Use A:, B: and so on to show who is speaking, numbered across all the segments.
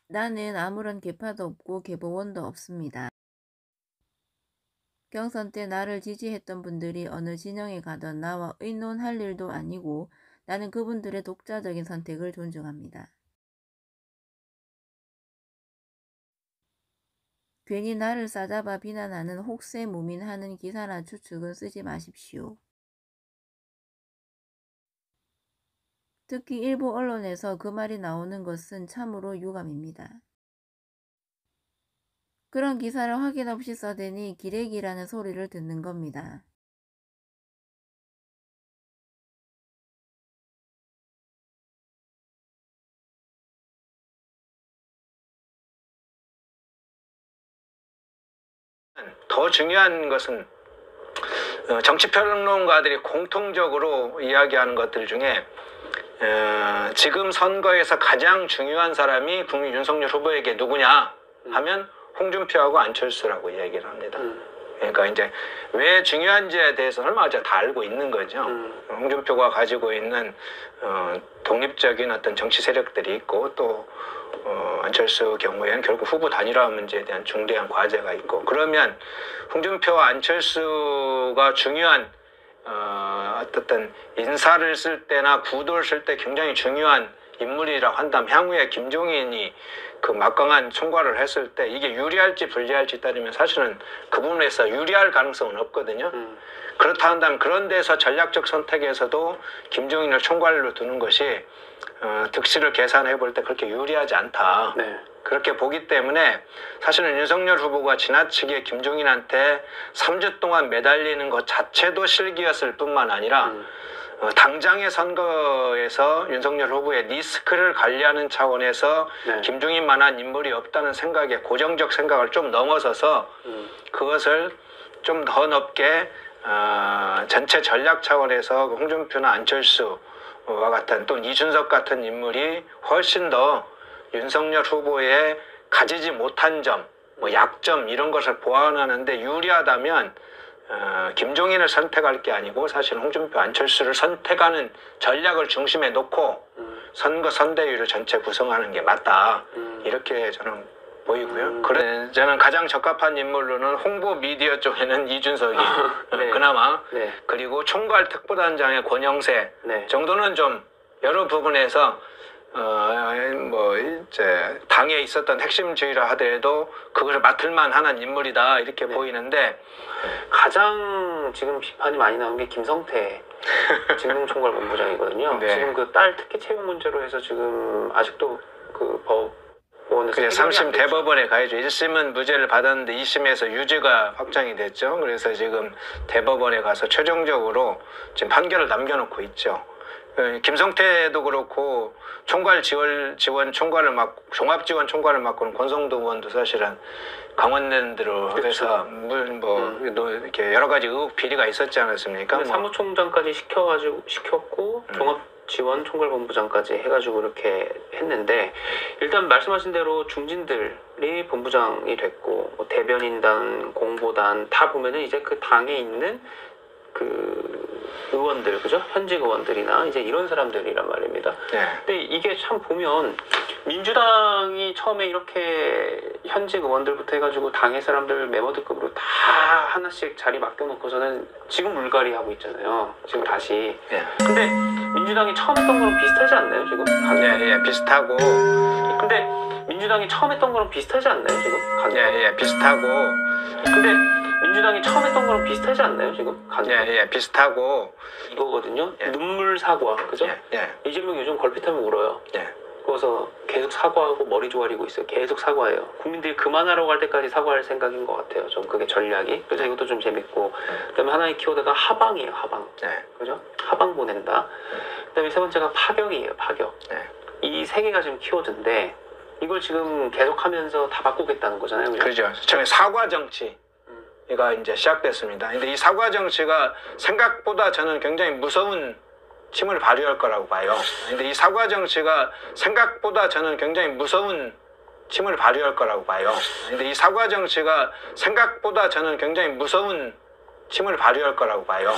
A: 나는 아무런 계파도 없고 계보원도 없습니다. 경선 때 나를 지지했던 분들이 어느 진영에 가든 나와 의논할 일도 아니고 나는 그분들의 독자적인 선택을 존중합니다. 괜히 나를 싸잡아 비난하는 혹세무민하는 기사나 추측은 쓰지 마십시오. 특히 일부 언론에서 그 말이 나오는 것은 참으로 유감입니다. 그런 기사를 확인 없이 써대니 기레기라는 소리를 듣는 겁니다.
B: 더 중요한 것은 정치평론가들이 공통적으로 이야기하는 것들 중에 지금 선거에서 가장 중요한 사람이 국민 윤석열 후보에게 누구냐 하면 홍준표하고 안철수라고 얘기를 합니다. 그러니까 이제 왜 중요한지에 대해서 얼마 다 알고 있는 거죠. 홍준표가 가지고 있는 독립적인 어떤 정치 세력들이 있고 또 안철수 경우에는 결국 후보 단일화 문제에 대한 중대한 과제가 있고, 그러면 홍준표와 안철수가 중요한 어떤 인사를 쓸 때나 구도를 쓸 때 굉장히 중요한 인물이라고 한다면 향후에 김종인이 그 막강한 총괄을 했을 때 이게 유리할지 불리할지 따지면 사실은 그 부분에서 유리할 가능성은 없거든요. 그렇다 한다면 그런 데서 전략적 선택에서도 김종인을 총괄로 두는 것이 득실을 계산해 볼 때 그렇게 유리하지 않다. 네. 그렇게 보기 때문에 사실은 윤석열 후보가 지나치게 김종인한테 3주 동안 매달리는 것 자체도 실기였을 뿐만 아니라 당장의 선거에서 윤석열 후보의 리스크를 관리하는 차원에서 네. 김종인만한 인물이 없다는 생각에 고정적 생각을 좀 넘어서서 그것을 좀 더 넓게 전체 전략 차원에서 홍준표나 안철수와 같은 또 이준석 같은 인물이 훨씬 더 윤석열 후보의 가지지 못한 점, 뭐 약점 이런 것을 보완하는데 유리하다면 김종인을 선택할 게 아니고 사실 홍준표, 안철수를 선택하는 전략을 중심에 놓고 선거 선대위를 전체 구성하는 게 맞다. 이렇게 저는 보이고요. 그래 저는 가장 적합한 인물로는 홍보 미디어 쪽에는 이준석이 네. 그나마 네. 그리고 총괄 특보단장의 권영세 네. 정도는 좀 여러 부분에서 뭐 이제 당에 있었던 핵심주의라 하더라도 그것을 맡을만 하는 인물이다 이렇게 네. 보이는데
C: 가장 지금 비판이 많이 나온 게 김성태 직능총괄본부장이거든요. 네. 지금 그 딸 특혜 채용 문제로 해서 지금 아직도 그 법원에서
B: 3심 대법원에 가야죠. 1심은 무죄를 받았는데 2심에서 유죄가 확정이 됐죠. 그래서 지금 대법원에 가서 최종적으로 지금 판결을 남겨놓고 있죠. 김성태도 그렇고 총괄 지원 총괄을 맡고 종합지원 총괄을 맡고는 권성도 의원도 사실은 강원랜드로 해서 뭐 이렇게 여러 가지 의혹 비리가 있었지 않았습니까?
C: 사무총장까지 시켰고 종합지원 총괄본부장까지 해가지고 이렇게 했는데 일단 말씀하신 대로 중진들이 본부장이 됐고 뭐 대변인단, 공보단 다 보면은 이제 그 당에 있는 그 의원들, 그죠? 현직 의원들이나 이제 이런 사람들이란 말입니다. 네. 근데 이게 참 보면 민주당이 처음에 이렇게 현직 의원들부터 해가지고 당의 사람들 메모드급으로 다 하나씩 자리 맡겨놓고서는 지금 물갈이 하고 있잖아요. 지금 다시. 네. 근데 민주당이 처음 했던 거랑 비슷하지 않나요, 지금?
B: 네, 비슷하고.
C: 근데 민주당이 처음 했던 거랑 비슷하지 않나요, 지금?
B: 네, 비슷하고.
C: 근데 민주당이 처음 했던 거랑 비슷하지 않나요, 지금?
B: 예, 비슷하고.
C: 이거거든요. 예. 눈물 사과, 그죠?
B: 예.
C: 이재명 요즘 걸핏하면 울어요.
B: 예.
C: 그래서 계속 사과하고 머리 조아리고 있어요. 계속 사과해요. 국민들이 그만하라고 할 때까지 사과할 생각인 것 같아요. 좀 그게 전략이. 그래서 이것도 좀 재밌고. 그다음에 하나의 키워드가 하방이에요, 하방. 그죠? 하방 보낸다. 그다음에 세 번째가 파격이에요, 파격. 이 세 개가 지금 키워드인데 이걸 지금 계속하면서 다 바꾸겠다는 거잖아요.
B: 그죠. 처음에 사과 정치. 가 이제 시작됐습니다. 근데 이 사과 정치가 생각보다 저는 굉장히 무서운 힘을 발휘할 거라고 봐요. 근데 이 사과 정치가 생각보다 저는 굉장히 무서운 힘을 발휘할 거라고 봐요. 근데 이 사과 정치가 생각보다 저는 굉장히 무서운 힘을 발휘할 거라고 봐요.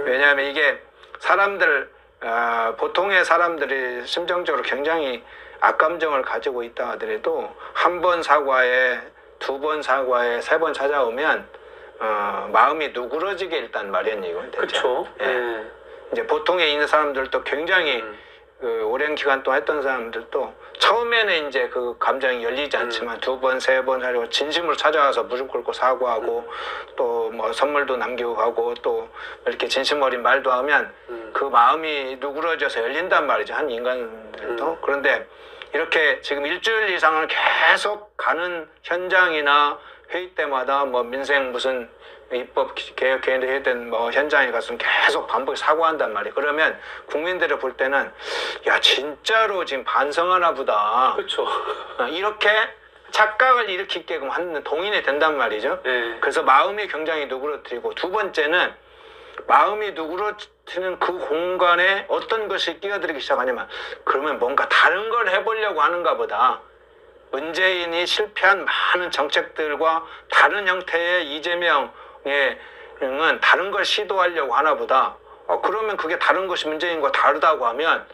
B: 왜냐하면 이게 사람들 보통의 사람들이 심정적으로 굉장히 악감정을 가지고 있다 하더라도 한 번 사과에, 두 번 사과에, 세 번 찾아오면 마음이 누그러지게 일단 마련이거든요.
C: 그렇죠.
B: 예.
C: 네.
B: 이제 보통에 있는 사람들도 굉장히 그 오랜 기간 동안 했던 사람들도 처음에는 이제 그 감정이 열리지 않지만 두 번, 세 번 하려고 진심으로 찾아와서 무릎 꿇고 사과하고 또 뭐 선물도 남기고 가고 또 이렇게 진심 어린 말도 하면 그 마음이 누그러져서 열린단 말이죠. 한 인간들도. 그런데 이렇게 지금 일주일 이상을 계속 가는 현장이나 회의 때마다 뭐 민생 무슨 입법 개혁 개혁된 뭐 현장에 가서 계속 반복 사과한단 말이에요. 그러면 국민들이 볼 때는 야 진짜로 지금 반성하나 보다.
C: 그렇죠.
B: 이렇게 착각을 일으키게끔 하는 동인이 된단 말이죠.
C: 네.
B: 그래서 마음이 굉장히 누그러뜨리고 두 번째는 마음이 누그러뜨리는 그 공간에 어떤 것이 끼어들기 시작하냐면 그러면 뭔가 다른 걸 해보려고 하는가 보다. 문재인이 실패한 많은 정책들과 다른 형태의 이재명의 은 다른 걸 시도하려고 하나 보다. 그러면 그게 다른 것이 문재인과 다르다고 하면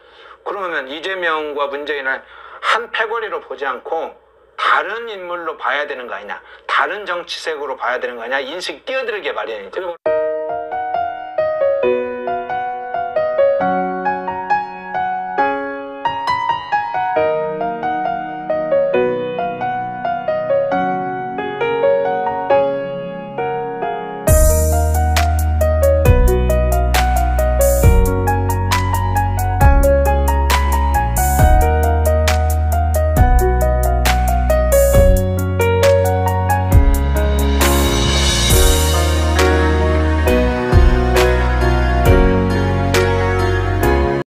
B: 그러면 이재명과 문재인을 한 패거리로 보지 않고 다른 인물로 봐야 되는 거 아니냐. 다른 정치색으로 봐야 되는 거 아니냐. 인식이 뛰어들게 마련이죠.